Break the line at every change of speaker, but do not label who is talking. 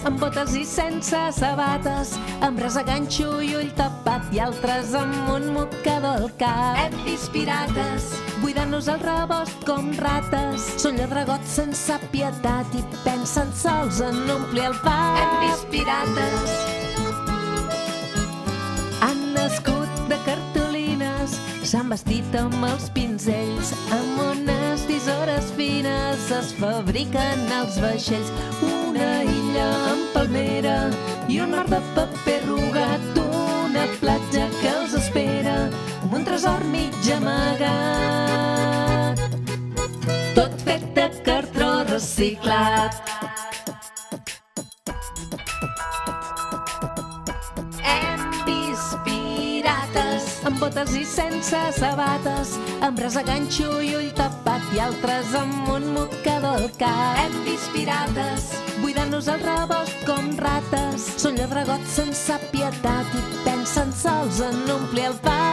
amb botes i sense sabates, amb res a ganxo i ull tapat i altres amb un mocador al cap. Hem vist pirates buidant-nos el rebost com rates, són lladregots sense pietat i pensen sols en omplir el pap. Hem vist pirates, han nascut de cartolines, s'han vestit amb els pinzells, amb unes tisores fines es fabriquen els vaixells. Una illa amb palmera i un mar de paper arrugat, una platja que els espera amb un tresor mig amagat, tot fet de cartró reciclat. Amb botes i sense sabates, amb res a ganxo i ull tapat i altres amb un mocador al cap. Hem vist pirates buidant-nos el rebost com rates, són lladregots sense pietat i pensen sols en omplir el pap.